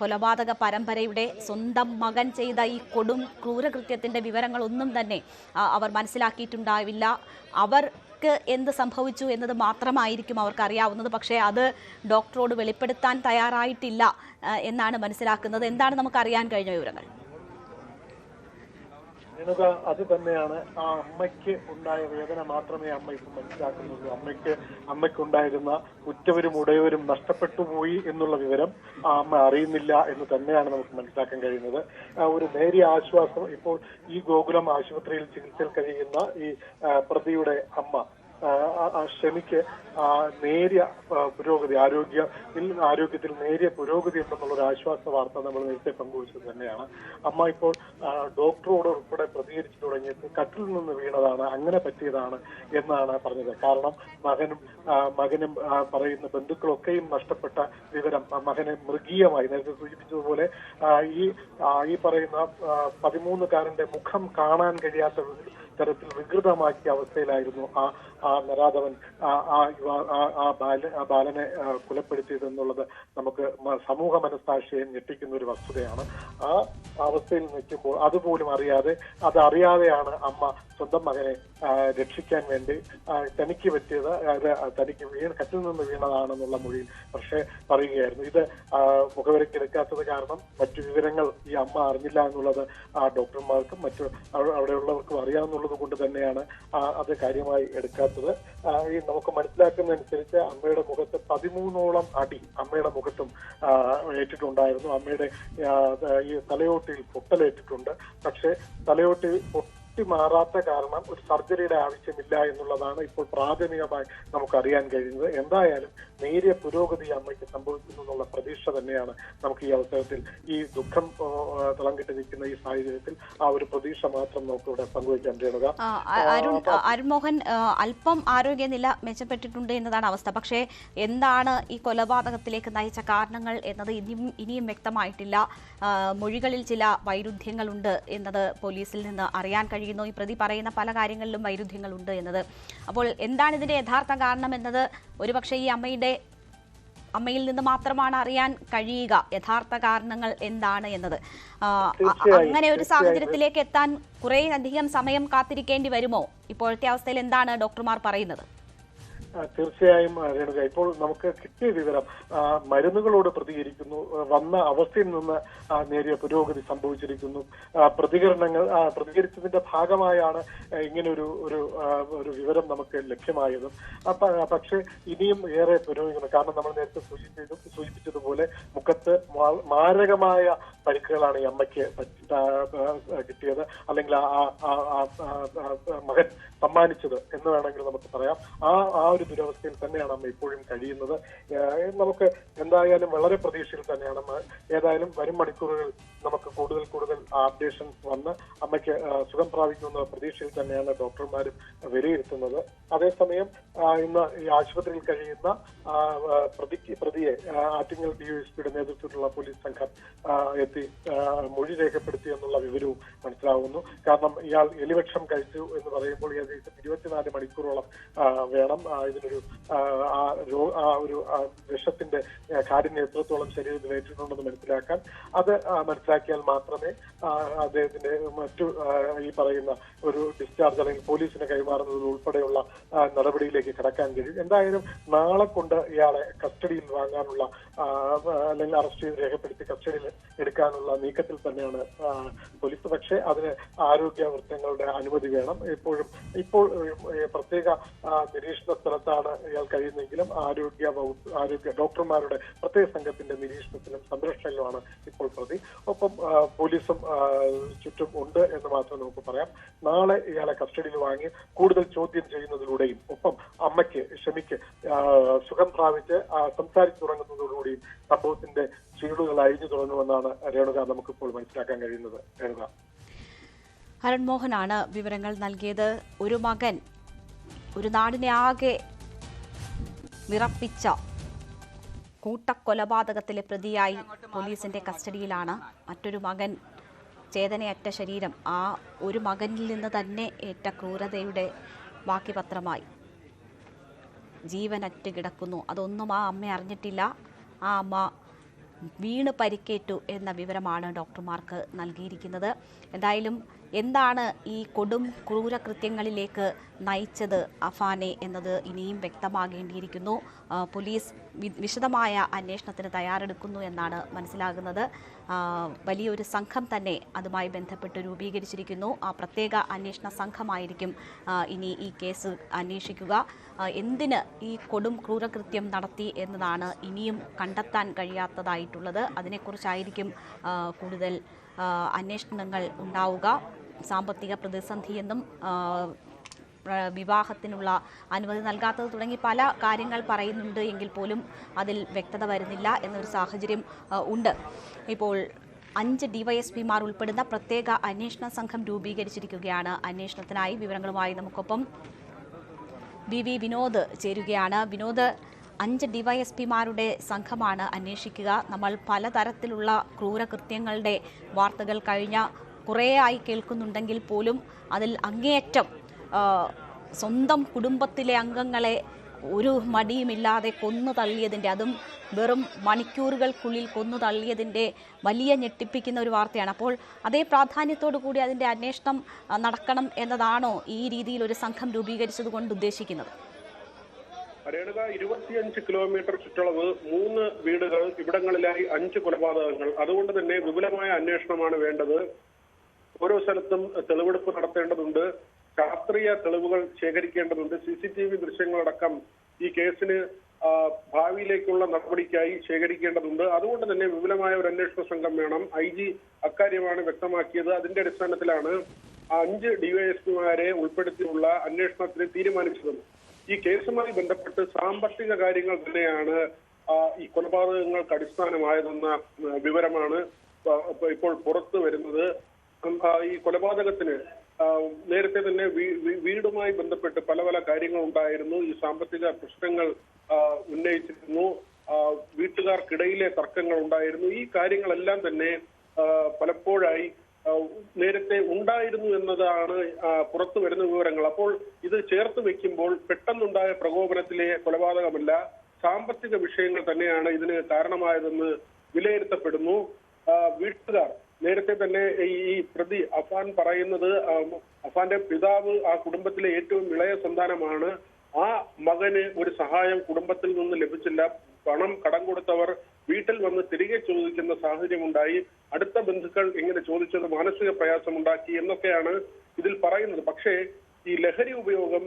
കൊലപാതക പരമ്പരയുടെ സ്വന്തം മകൻ ചെയ്ത ഈ കൊടും ക്രൂരകൃത്യത്തിൻ്റെ വിവരങ്ങളൊന്നും തന്നെ അവർ മനസ്സിലാക്കിയിട്ടുണ്ടാവില്ല. അവർക്ക് എന്ത് സംഭവിച്ചു എന്നത് മാത്രമായിരിക്കും അവർക്കറിയാവുന്നത്. പക്ഷേ അത് ഡോക്ടറോട് വെളിപ്പെടുത്താൻ തയ്യാറായിട്ടില്ല എന്നാണ് മനസ്സിലാക്കുന്നത്. എന്താണ് നമുക്കറിയാൻ കഴിഞ്ഞ വിവരങ്ങൾ? അത് തന്നെയാണ്. ആ അമ്മയ്ക്ക് ഉണ്ടായ വേദന മാത്രമേ അമ്മ ഇപ്പം മനസ്സിലാക്കുന്നുള്ളൂ. അമ്മയ്ക്കുണ്ടായിരുന്ന ഉറ്റവരും ഉടയവരും നഷ്ടപ്പെട്ടു പോയി എന്നുള്ള വിവരം ആ അമ്മ അറിയുന്നില്ല എന്ന് തന്നെയാണ് നമുക്ക് മനസ്സിലാക്കാൻ കഴിയുന്നത്. ഒരു നേരിയ ആശ്വാസം ഇപ്പോൾ ഈ ഗോകുലം ആശുപത്രിയിൽ ചികിത്സയിൽ കഴിയുന്ന ഈ പ്രതിയുടെ അമ്മ ഷമിക്ക് നേരിയ പുരോഗതി, ആരോഗ്യത്തിൽ നേരിയ പുരോഗതി ഉണ്ടെന്നുള്ളൊരു ആശ്വാസ വാർത്ത നമ്മൾ നേരത്തെ പങ്കുവച്ചത് തന്നെയാണ്. അമ്മ ഇപ്പോൾ ഡോക്ടറോട് ഉൾപ്പെടെ പ്രതികരിച്ചു തുടങ്ങിയത് കട്ടിലിൽ നിന്ന് വീണതാണ്, അങ്ങനെ പറ്റിയതാണ് എന്നാണ് പറഞ്ഞത്. കാരണം മകനും പറയുന്ന ബന്ധുക്കളൊക്കെയും നഷ്ടപ്പെട്ട വിവരം മകനെ മൃഗീയമായി, നേരത്തെ സൂചിപ്പിച്ചതുപോലെ ഈ പറയുന്ന 13കാരന്റെ മുഖം കാണാൻ കഴിയാത്ത തരത്തിൽ വികൃതമാക്കിയ അവസ്ഥയിലായിരുന്നു ആ നരാധവൻ ആ ബാലനെ കൊലപ്പെടുത്തിയതെന്നുള്ളത് നമുക്ക് സമൂഹ മനസ്സാക്ഷിയെ ഞെട്ടിക്കുന്ന ഒരു വസ്തുതയാണ്. ആ അവസ്ഥയിൽ നിൽക്കുമ്പോൾ അതുപോലും അതറിയാതെയാണ് അമ്മ സ്വന്തം മകനെ രക്ഷിക്കാൻ വേണ്ടി തനിക്ക് പറ്റിയത്, തനിക്ക് കട്ടിൽ നിന്ന് വീണതാണെന്നുള്ള മൊഴിയിൽ പക്ഷേ പറയുകയായിരുന്നു. ഇത് മുഖവിലക്കെടുക്കാത്തത് കാരണം മറ്റു വിവരങ്ങൾ ഈ അമ്മ അറിഞ്ഞില്ല എന്നുള്ളത് ഡോക്ടർമാർക്കും മറ്റു അവിടെയുള്ളവർക്കും അറിയാവുന്നുള്ളത് കൊണ്ട് തന്നെയാണ് അത് കാര്യമായി എടുക്കാത്തത്. ഈ നമുക്ക് മനസ്സിലാക്കുന്നതനുസരിച്ച് അമ്മയുടെ മുഖത്ത് 13ഓളം അടി അമ്മയുടെ മുഖത്തും ഏറ്റിട്ടുണ്ടായിരുന്നു. അമ്മയുടെ ഈ തലയോട്ടിയിൽ പൊട്ടലേറ്റിട്ടുണ്ട്. പക്ഷേ തലയോട്ടി മാറാത്ത കാരണം ഒരു സർജറിയുടെ ആവശ്യമില്ല എന്നുള്ളതാണ് ഇപ്പോൾ പ്രാഥമികമായി നമുക്കറിയാൻ കഴിയുന്നത്. എന്തായാലും നേരിയ പുരോഗതി അമ്മയ്ക്ക് സംഭവിക്കുന്നു എന്നുള്ള പ്രതീക്ഷ തന്നെയാണ് നമുക്ക് ഈ അവസരത്തിൽ, ഈ ദുഃഖം തിളങ്ങിട്ട് നിൽക്കുന്ന ഈ സാഹചര്യത്തിൽ ആ ഒരു പ്രതീക്ഷ മാത്രം നമുക്കിവിടെ പങ്കുവയ്ക്കാൻ കഴിയുക. അരുൺ മോഹൻ, അല്പം ആരോഗ്യനില മെച്ചപ്പെട്ടിട്ടുണ്ട് എന്നതാണ് അവസ്ഥ. പക്ഷേ എന്താണ് ഈ കൊലപാതകത്തിലേക്ക് നയിച്ച കാരണങ്ങൾ എന്നത് ഇനിയും വ്യക്തമായിട്ടില്ല. മൊഴികളിൽ ചില വൈരുദ്ധ്യങ്ങളുണ്ട് എന്നത് പോലീസിൽ നിന്ന് അറിയാൻ കഴിയുന്നു. ഈ പ്രതി പറയുന്ന പല കാര്യങ്ങളിലും വൈരുദ്ധ്യങ്ങളുണ്ട് എന്നത്. അപ്പോൾ എന്താണ് ഇതിന്റെ യഥാർത്ഥ കാരണം എന്നത് ഒരുപക്ഷെ ഈ അമ്മയിൽ നിന്ന് മാത്രമാണ് അറിയാൻ കഴിയുക, യഥാർത്ഥ കാരണങ്ങൾ എന്താണ് എന്നത്. അങ്ങനെ ഒരു സാഹചര്യത്തിലേക്ക് എത്താൻ കുറേ അധികം സമയം കാത്തിരിക്കേണ്ടി വരുമോ? ഇപ്പോഴത്തെ അവസ്ഥയിൽ എന്താണ് ഡോക്ടർമാർ പറയുന്നത്? തീർച്ചയായും രേണുക, ഇപ്പോൾ നമുക്ക് കിട്ടിയ വിവരം മരുന്നുകളോട് പ്രതികരിക്കുന്നു, വന്ന അവസ്ഥയിൽ നിന്ന് നേരിയ പുരോഗതി സംഭവിച്ചിരിക്കുന്നു. പ്രതികരിച്ചതിന്റെ ഭാഗമായാണ് ഇങ്ങനെ ഒരു വിവരം നമുക്ക് ലഭ്യമായതും. പക്ഷെ ഇനിയും ഏറെ പുരോഗമിക്കുന്നു. കാരണം നമ്മൾ നേരത്തെ സൂചിപ്പിച്ചതുപോലെ മുഖത്ത് മാരകമായ പരിക്കുകളാണ് ഈ അമ്മയ്ക്ക് കിട്ടിയത്, അല്ലെങ്കിൽ മകൻ സമ്മാനിച്ചത് എന്ന് വേണമെങ്കിൽ നമുക്ക് പറയാം. ആ ഒരു ദുരവസ്ഥയിൽ തന്നെയാണ് അമ്മ ഇപ്പോഴും കഴിയുന്നത്. നമുക്ക് എന്തായാലും വളരെ പ്രതീക്ഷയിൽ തന്നെയാണ്. ഏതായാലും വരും മണിക്കൂറുകൾ നമുക്ക് കൂടുതൽ അപ്ഡേഷൻസ് വന്ന് അമ്മയ്ക്ക് സുഖം പ്രാപിക്കുമെന്ന പ്രതീക്ഷയിൽ തന്നെയാണ് ഡോക്ടർമാരും വിലയിരുത്തുന്നത്. അതേസമയം ഇന്ന് ഈ ആശുപത്രിയിൽ കഴിയുന്ന പ്രതിയെ ആറ്റിങ്ങൽ DYSPയുടെ നേതൃത്വത്തിലുള്ള പോലീസ് സംഘം എത്തി മൊഴി രേഖപ്പെടുത്തി എന്നുള്ള വിവരവും മനസ്സിലാവുന്നു. കാരണം ഇയാൾ എലിവിഷം കഴിച്ചു എന്ന് പറയുമ്പോൾ ഏകദേശം 24 മണിക്കൂറോളം വേണം ഇതിനൊരു വിഷത്തിന്റെ കാഠിന്യം എത്രത്തോളം ശരീരത്തിൽ ഏറ്റിട്ടുണ്ടെന്ന് മനസ്സിലാക്കാൻ. അത് മനസ്സിലാക്കിയാൽ മാത്രമേ അദ്ദേഹത്തിന്റെ മറ്റു ഈ പറയുന്ന ഒരു ഡിസ്ചാർജ് അല്ലെങ്കിൽ പോലീസിന് കൈമാറുന്നത് ഉൾപ്പെടെയുള്ള നടപടിയിലേക്ക് കടക്കാൻ കഴിയും. എന്തായാലും നാളെ കൊണ്ട് ഇയാളെ കസ്റ്റഡിയിൽ വാങ്ങാനുള്ള അല്ലെങ്കിൽ അറസ്റ്റ് ചെയ്ത് രേഖപ്പെടുത്തി കസ്റ്റഡിയിൽ എടുക്കാനുള്ള നീക്കത്തിൽ തന്നെയാണ് പോലീസ്. പക്ഷേ അതിന് ആരോഗ്യ വൃത്തങ്ങളുടെ അനുമതി വേണം. ഇപ്പോൾ പ്രത്യേക നിരീക്ഷണ സ്ഥലത്താണ് ഇയാൾ കഴിയുന്നെങ്കിലും ആരോഗ്യ ഡോക്ടർമാരുടെ പ്രത്യേക സംഘത്തിന്റെ നിരീക്ഷണത്തിലും സംരക്ഷണയിലുമാണ് ഇപ്പോൾ പ്രതി. ഒപ്പം പോലീസും ചുറ്റും ഉണ്ട് എന്ന് മാത്രം നമുക്ക് പറയാം. നാളെ ഇയാളെ കസ്റ്റഡിയിൽ വാങ്ങി കൂടുതൽ ചോദ്യം ചെയ്യുന്നതിലൂടെയും ഒപ്പം ഷമിക്ക് സുഖം പ്രാപിച്ച് സംസാരിച്ചു തുടങ്ങുന്നതോടുകൂടിയും സംഭവത്തിന്റെ ചീടുകൾ അഴിഞ്ഞു തുടങ്ങുമെന്നാണ് രേണുക നമുക്കിപ്പോൾ മനസ്സിലാക്കാൻ കഴിയുന്നത്. രേണുക, അരുൺ മോഹനാണ് വിവരങ്ങൾ നൽകിയത്. ഒരു മകൻ ഒരു നാടിനെ ആകെ വിറപ്പിച്ച കൂട്ടക്കൊലപാതകത്തിലെ പ്രതിയായി പോലീസിന്റെ കസ്റ്റഡിയിലാണ്. മറ്റൊരു മകൻ ചേതനയറ്റ ശരീരം ആ ഒരു മകനിൽ നിന്ന് തന്നെ ഏറ്റ ക്രൂരതയുടെ ബാക്കി പത്രമായി ജീവനറ്റ് കിടക്കുന്നു. അതൊന്നും ആ അമ്മ അറിഞ്ഞിട്ടില്ല. ആ അമ്മ വീണ് പരിക്കേറ്റു എന്ന വിവരമാണ് ഡോക്ടർമാർക്ക് നൽകിയിരിക്കുന്നത്. എന്തായാലും എന്താണ് ഈ കൊടും ക്രൂരകൃത്യങ്ങളിലേക്ക് നയിച്ചത് അഫാനെ എന്നത് ഇനിയും വ്യക്തമാകേണ്ടിയിരിക്കുന്നു. പോലീസ് വിശദമായ അന്വേഷണത്തിന് തയ്യാറെടുക്കുന്നു എന്നാണ് മനസ്സിലാകുന്നത്. വലിയൊരു സംഘം തന്നെ അതുമായി ബന്ധപ്പെട്ട് രൂപീകരിച്ചിരിക്കുന്നു. ആ പ്രത്യേക അന്വേഷണ സംഘമായിരിക്കും ഇനി ഈ കേസ് അന്വേഷിക്കുക. എന്തിന് ഈ കൊടും ക്രൂരകൃത്യം നടത്തി എന്നതാണ് ഇനിയും കണ്ടെത്താൻ കഴിയാത്തതായിട്ടുള്ളത്. അതിനെക്കുറിച്ചായിരിക്കും കൂടുതൽ അന്വേഷണങ്ങൾ ഉണ്ടാവുക. സാമ്പത്തിക പ്രതിസന്ധിയെന്നും വിവാഹത്തിനുള്ള അനുമതി നൽകാത്തത് തുടങ്ങി പല കാര്യങ്ങൾ പറയുന്നുണ്ട് എങ്കിൽ പോലും അതിൽ വ്യക്തത വരുന്നില്ല എന്നൊരു സാഹചര്യം ഉണ്ട്. ഇപ്പോൾ 5 ഡിവൈഎസ്പിമാർ ഉൾപ്പെടുന്ന പ്രത്യേക അന്വേഷണ സംഘം രൂപീകരിച്ചിരിക്കുകയാണ്. അന്വേഷണത്തിനായി വിവരങ്ങളുമായി നമുക്കൊപ്പം വി വിനോദ് ചേരുകയാണ്. വിനോദ്, 5 ഡിവൈഎസ്പിമാരുടെ സംഘമാണ് അന്വേഷിക്കുക. നമ്മൾ പലതരത്തിലുള്ള ക്രൂരകൃത്യങ്ങളുടെ വാർത്തകൾ കഴിഞ്ഞ കുറേയായി കേൾക്കുന്നുണ്ടെങ്കിൽ പോലും അതിൽ അങ്ങേയറ്റം സ്വന്തം കുടുംബത്തിലെ അംഗങ്ങളെ ഒരു മടിയുമില്ലാതെ കൊന്നു തള്ളിയതിൻ്റെ, അതും വെറും മണിക്കൂറുകൾക്കുള്ളിൽ കൊന്നു തള്ളിയതിൻ്റെ വലിയ ഞെട്ടിപ്പിക്കുന്ന ഒരു വാർത്തയാണ്. അപ്പോൾ അതേ പ്രാധാന്യത്തോടു കൂടി അതിൻ്റെ അന്വേഷണം നടക്കണം എന്നതാണോ ഈ രീതിയിൽ ഒരു സംഘം രൂപീകരിച്ചത് കൊണ്ട് ഉദ്ദേശിക്കുന്നത്? രേണുക, 25 കിലോമീറ്റർ ചുറ്റളവ്, 3 വീടുകൾ, ഇവിടങ്ങളിലായി 5 കൊലപാതകങ്ങൾ. അതുകൊണ്ട് തന്നെ വിപുലമായ അന്വേഷണമാണ് വേണ്ടത്. ഓരോ സ്ഥലത്തും തെളിവെടുപ്പ് നടത്തേണ്ടതുണ്ട്, ശാസ്ത്രീയ തെളിവുകൾ ശേഖരിക്കേണ്ടതുണ്ട്, CCTV ദൃശ്യങ്ങളടക്കം ഈ കേസിന് ഭാവിയിലേക്കുള്ള നടപടിക്കായി ശേഖരിക്കേണ്ടതുണ്ട്. അതുകൊണ്ട് തന്നെ വിപുലമായ ഒരു അന്വേഷണ സംഘം വേണം. IG അക്കാര്യമാണ് വ്യക്തമാക്കിയത്. അതിന്റെ അടിസ്ഥാനത്തിലാണ് 5 ഡിവൈഎസ്പിമാരെ ഉൾപ്പെടുത്തിയുള്ള അന്വേഷണത്തിന് തീരുമാനിച്ചത്. ഈ കേസുമായി ബന്ധപ്പെട്ട് സാമ്പത്തിക കാര്യങ്ങൾ തന്നെയാണ് ഈ കൊലപാതകങ്ങൾക്ക് അടിസ്ഥാനമായതെന്ന വിവരമാണ് ഇപ്പോൾ പുറത്തു വരുന്നത്. ഈ കൊലപാതകത്തിന് നേരത്തെ തന്നെ വീടുമായി ബന്ധപ്പെട്ട് പല പല കാര്യങ്ങൾ ഉണ്ടായിരുന്നു. ഈ സാമ്പത്തിക പ്രശ്നങ്ങൾ ഉന്നയിച്ചിരുന്നു, വീട്ടുകാർക്കിടയിലെ തർക്കങ്ങൾ ഉണ്ടായിരുന്നു. ഈ കാര്യങ്ങളെല്ലാം തന്നെ പലപ്പോഴായി നേരത്തെ ഉണ്ടായിരുന്നു എന്നതാണ് പുറത്തു വരുന്ന വിവരങ്ങൾ. അപ്പോൾ ഇത് ചേർത്ത് വെക്കുമ്പോൾ പെട്ടെന്നുണ്ടായ പ്രകോപനത്തിലെ കൊലപാതകമല്ല, സാമ്പത്തിക വിഷയങ്ങൾ തന്നെയാണ് ഇതിന് കാരണമായതെന്ന് വിലയിരുത്തപ്പെടുന്നു. വീട്ടുകാർ നേരത്തെ തന്നെ ഈ പ്രതി അഫാൻ പറയുന്നത്, അഫാന്റെ പിതാവ് ആ കുടുംബത്തിലെ ഏറ്റവും ഇളയ സന്താനമാണ്. ആ മകന് ഒരു സഹായം കുടുംബത്തിൽ നിന്ന് ലഭിച്ചില്ല. പണം കടം കൊടുത്തവർ വീട്ടിൽ വന്ന് തിരികെ ചോദിക്കുന്ന സാഹചര്യമുണ്ടായി. അടുത്ത ബന്ധുക്കൾ ഇങ്ങനെ ചോദിച്ചത് മാനസിക പ്രയാസമുണ്ടാക്കി എന്നൊക്കെയാണ് ഇതിൽ പറയുന്നത്. പക്ഷേ ഈ ലഹരി ഉപയോഗം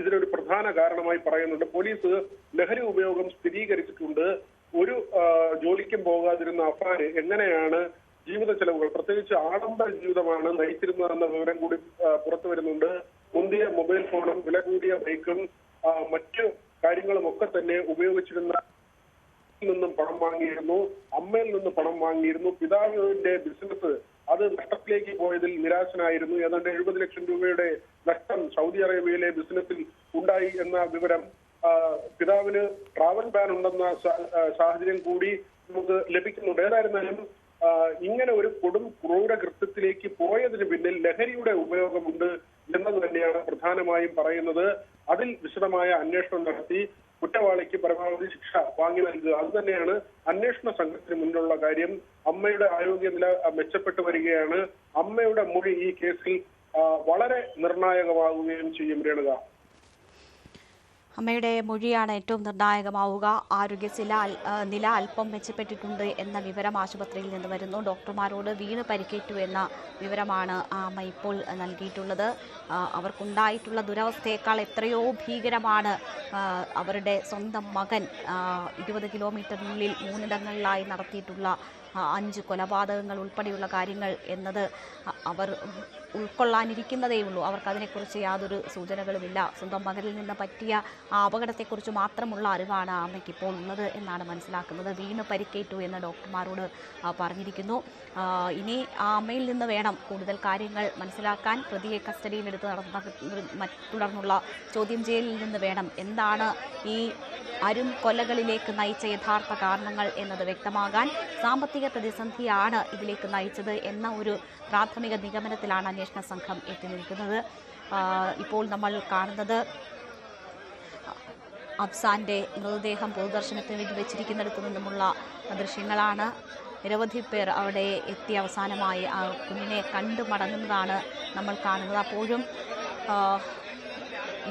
ഇതിനൊരു പ്രധാന കാരണമായി പറയുന്നുണ്ട്. പോലീസ് ലഹരി ഉപയോഗം സ്ഥിരീകരിച്ചിട്ടുണ്ട്. ഒരു ജോലിക്കും പോകാതിരുന്ന അഫാന് എങ്ങനെയാണ് ജീവിത ചെലവുകൾ, പ്രത്യേകിച്ച് ആഡംബര ജീവിതമാണ് നയിച്ചിരുന്നതെന്ന വിവരം കൂടി പുറത്തു വരുന്നുണ്ട്. മുന്തിയ മൊബൈൽ ഫോണും വില കൂടിയ ബൈക്കും മറ്റു കാര്യങ്ങളും ഒക്കെ തന്നെ ഉപയോഗിച്ചിരുന്ന നിന്നും പണം വാങ്ങിയിരുന്നു, അമ്മയിൽ നിന്ന് പണം വാങ്ങിയിരുന്നു. പിതാവിന്റെ ബിസിനസ് അത് നഷ്ടത്തിലേക്ക് പോയതിൽ നിരാശനായിരുന്നു. ഏതാണ്ട് 70 ലക്ഷം രൂപയുടെ നഷ്ടം സൗദി അറേബ്യയിലെ ബിസിനസ്സിൽ ഉണ്ടായി എന്ന വിവരം. പിതാവിന് ട്രാവൽ ബാൻ ഉണ്ടെന്ന സാഹചര്യം കൂടി നമുക്ക് ലഭിക്കുന്നുണ്ട്. ഏതായിരുന്നാലും ഇങ്ങനെ ഒരു കൊടും ക്രൂരകൃത്യത്തിലേക്ക് പോയതിന് പിന്നിൽ ലഹരിയുടെ ഉപയോഗമുണ്ട് എന്നത് തന്നെയാണ് പ്രധാനമായും പറയുന്നത്. അതിൽ വിശദമായ അന്വേഷണം നടത്തി കുറ്റവാളിക്ക് പരമാവധി ശിക്ഷ വാങ്ങി നൽകുക, അത് തന്നെയാണ് അന്വേഷണ സംഘത്തിന് മുന്നിലുള്ള കാര്യം. അമ്മയുടെ ആരോഗ്യനില മെച്ചപ്പെട്ടു വരികയാണ്. അമ്മയുടെ മൊഴി ഈ കേസിൽ വളരെ നിർണായകമാകുകയും ചെയ്യും. രേണുക, അമ്മയുടെ മൊഴിയാണ് ഏറ്റവും നിർണായകമാവുക. നില അല്പം മെച്ചപ്പെട്ടിട്ടുണ്ട് എന്ന വിവരം ആശുപത്രിയിൽ നിന്ന് വരുന്നു. ഡോക്ടർമാരോട് വീണ് പരിക്കേറ്റു എന്ന വിവരമാണ് ആ അമ്മ ഇപ്പോൾ നൽകിയിട്ടുള്ളത്. അവർക്കുണ്ടായിട്ടുള്ള ദുരവസ്ഥയേക്കാൾ എത്രയോ ഭീകരമാണ് അവരുടെ സ്വന്തം മകൻ 20 കിലോമീറ്ററിനുള്ളിൽ 3 ഇടങ്ങളിലായി നടത്തിയിട്ടുള്ള 5 കൊലപാതകങ്ങൾ ഉൾപ്പെടെയുള്ള കാര്യങ്ങൾ എന്നത് അവർ ഉൾക്കൊള്ളാനിരിക്കുന്നതേയുള്ളൂ. അവർക്കതിനെക്കുറിച്ച് യാതൊരു സൂചനകളുമില്ല. സ്വന്തം മകനിൽ നിന്ന് പറ്റിയ ആ അപകടത്തെക്കുറിച്ച് മാത്രമുള്ള അറിവാണ് ആ അമ്മയ്ക്ക് ഇപ്പോൾ ഉള്ളത് എന്നാണ് മനസ്സിലാക്കുന്നത്. വീണ് പരിക്കേറ്റു എന്ന് ഡോക്ടർമാരോട് പറഞ്ഞിരിക്കുന്നു. ഇനി ആ അമ്മയിൽ നിന്ന് വേണം കൂടുതൽ കാര്യങ്ങൾ മനസ്സിലാക്കാൻ. പ്രതിയെ കസ്റ്റഡിയിലെടുത്ത് തുടർന്നുള്ള ചോദ്യം ചെയ്യലിൽ നിന്ന് വേണം എന്താണ് ഈ അരും കൊലകളിലേക്ക് നയിച്ച യഥാർത്ഥ കാരണങ്ങൾ എന്നത് വ്യക്തമാകാൻ. സാമ്പത്തിക പ്രതിസന്ധിയാണ് ഇതിലേക്ക് നയിച്ചത് എന്ന ഒരു പ്രാഥമിക നിഗമനത്തിലാണ് അന്വേഷണ സംഘം എത്തി നിൽക്കുന്നത്. ഇപ്പോൾ നമ്മൾ കാണുന്നത് അഫ്സാന്റെ മൃതദേഹം പൊതുദർശനത്തിന് വേണ്ടി വെച്ചിരിക്കുന്നിടത്തു നിന്നുമുള്ള ദൃശ്യങ്ങളാണ്. നിരവധി പേർ അവിടെ എത്തി അവസാനമായി ആ കുഞ്ഞിനെ കണ്ടു മടങ്ങുന്നതാണ് നമ്മൾ കാണുന്നത്. അപ്പോഴും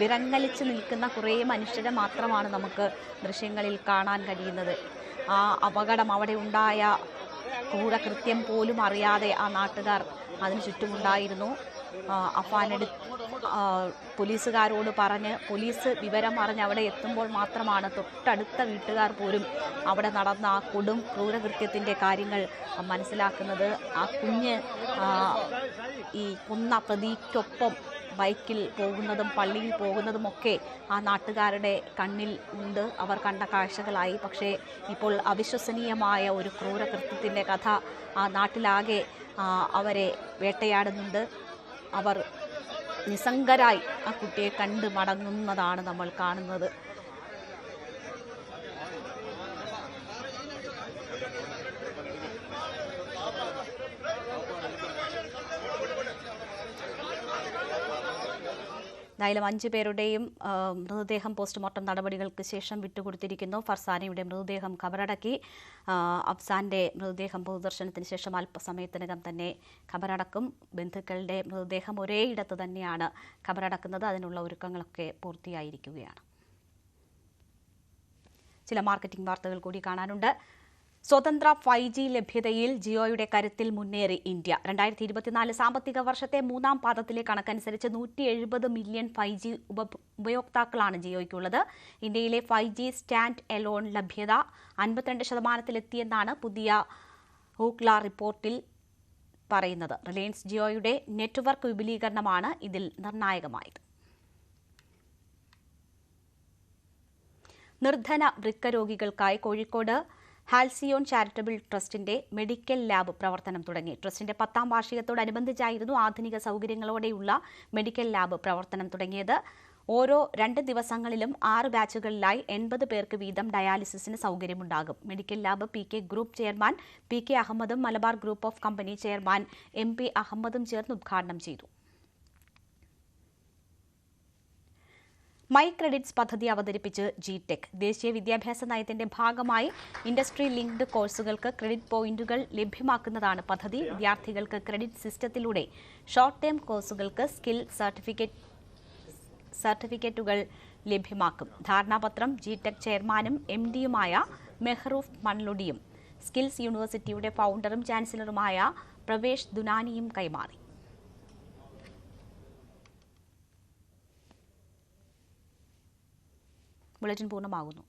വിറങ്ങലിച്ച് നിൽക്കുന്ന കുറേ മനുഷ്യരെ മാത്രമാണ് നമുക്ക് ദൃശ്യങ്ങളിൽ കാണാൻ കഴിയുന്നത്. ആ അപകടം അവിടെ ഉണ്ടായ ക്രൂരകൃത്യം പോലും അറിയാതെ ആ നാട്ടുകാർ അതിന് ചുറ്റുമുണ്ടായിരുന്നു. പോലീസുകാരോട് പോലീസ് വിവരം അറിഞ്ഞ് അവിടെ എത്തുമ്പോൾ മാത്രമാണ് തൊട്ടടുത്ത വീട്ടുകാർ പോലും അവിടെ നടന്ന ആ കൊടും ക്രൂരകൃത്യത്തിൻ്റെ കാര്യങ്ങൾ മനസ്സിലാക്കുന്നത്. ആ കുഞ്ഞ് ഈ കൊന്ന പ്രതിക്കൊപ്പം ബൈക്കിൽ പോകുന്നതും പള്ളിയിൽ പോകുന്നതുമൊക്കെ ആ നാട്ടുകാരുടെ കണ്ണിൽ ഉണ്ട്. അവർ കണ്ട കാഴ്ചകളായി. പക്ഷേ ഇപ്പോൾ അവിശ്വസനീയമായ ഒരു ക്രൂരകൃത്യത്തിൻ്റെ കഥ ആ നാട്ടിലാകെ അവരെ വേട്ടയാടുന്നുണ്ട്. അവർ നിസ്സംഗരായി ആ കുട്ടിയെ കണ്ട് മടങ്ങുന്നതാണ് നമ്മൾ കാണുന്നത്. എന്തായാലും 5 പേരുടെയും മൃതദേഹം പോസ്റ്റ്മോർട്ടം നടപടികൾക്ക് ശേഷം വിട്ടുകൊടുത്തിരിക്കുന്നു. ഫർസാനയുടെ മൃതദേഹം ഖബറടക്കി. അഫ്സാന്റെ മൃതദേഹം പൊതുദർശനത്തിന് ശേഷം അല്പസമയത്തിനകം തന്നെ ഖബറടക്കും. ബന്ധുക്കളുടെ മൃതദേഹം ഒരേ ഇടത്ത് തന്നെയാണ് ഖബറടക്കുന്നത്. അതിനുള്ള ഒരുക്കങ്ങളൊക്കെ പൂർത്തിയായിരിക്കുകയാണ്. ചില മാർക്കറ്റിംഗ് വാർത്തകൾ കൂടി കാണാനുണ്ട്. സ്വതന്ത്ര 5G ലഭ്യതയിൽ ജിയോയുടെ കരുത്തിൽ മുന്നേറി ഇന്ത്യ. 2024 സാമ്പത്തിക വർഷത്തെ 3ാം പാദത്തിലെ കണക്കനുസരിച്ച് 170 മില്യൺ 5G ഉപയോക്താക്കളാണ് ജിയോയ്ക്കുള്ളത്. ഇന്ത്യയിലെ 5G സ്റ്റാൻഡ് എലോൺ ലഭ്യത 52% പുതിയ ഹൂക്ല റിപ്പോർട്ടിൽ പറയുന്നത്. റിലയൻസ് ജിയോയുടെ നെറ്റ്വർക്ക് വിപുലീകരണമാണ് ഇതിൽ നിർണായകമായത്. നിർധന വൃക്ക രോഗികൾക്കായി കോഴിക്കോട് ഹാൽസിയോൺ ചാരിറ്റബിൾ ട്രസ്റ്റിന്റെ മെഡിക്കൽ ലാബ് പ്രവർത്തനം തുടങ്ങി. ട്രസ്റ്റിന്റെ 10ാം വാർഷികത്തോടനുബന്ധിച്ചായിരുന്നു ആധുനിക സൗകര്യങ്ങളോടെയുള്ള മെഡിക്കൽ ലാബ് പ്രവർത്തനം തുടങ്ങിയത്. ഓരോ 2 ദിവസങ്ങളിലും 6 ബാച്ചുകളിലായി 80 പേർക്ക് വീതം ഡയാലിസിസിന് സൗകര്യമുണ്ടാകും. Medical lab PK group chairman PK അഹമ്മദും Malabar group of company chairman MP അഹമ്മദും ചേർന്ന് ഉദ്ഘാടനം ചെയ്തു. മൈ ക്രെഡിറ്റ്സ് പദ്ധതി അവതരിപ്പിച്ച് GTech. ദേശീയ വിദ്യാഭ്യാസ നയത്തിന്റെ ഭാഗമായി ഇൻഡസ്ട്രി ലിങ്ക്ഡ് കോഴ്സുകൾക്ക് ക്രെഡിറ്റ് പോയിന്റുകൾ ലഭ്യമാക്കുന്നതാണ് പദ്ധതി. വിദ്യാർത്ഥികൾക്ക് ക്രെഡിറ്റ് സിസ്റ്റത്തിലൂടെ ഷോർട്ട് ടേം കോഴ്സുകൾക്ക് സ്കിൽ സർട്ടിഫിക്കറ്റുകൾ ലഭ്യമാക്കും. ധാരണാപത്രം GTech ചെയർമാനും MDയുമായ മെഹ്റൂഫ് മൺലുടിയും സ്കിൽസ് യൂണിവേഴ്സിറ്റിയുടെ ഫൗണ്ടറും ചാൻസലറുമായ പ്രവേശ് ദുനാനിയും കൈമാറി. ബുള്ളറ്റിൻ പൂർണ്ണമാകുന്നു.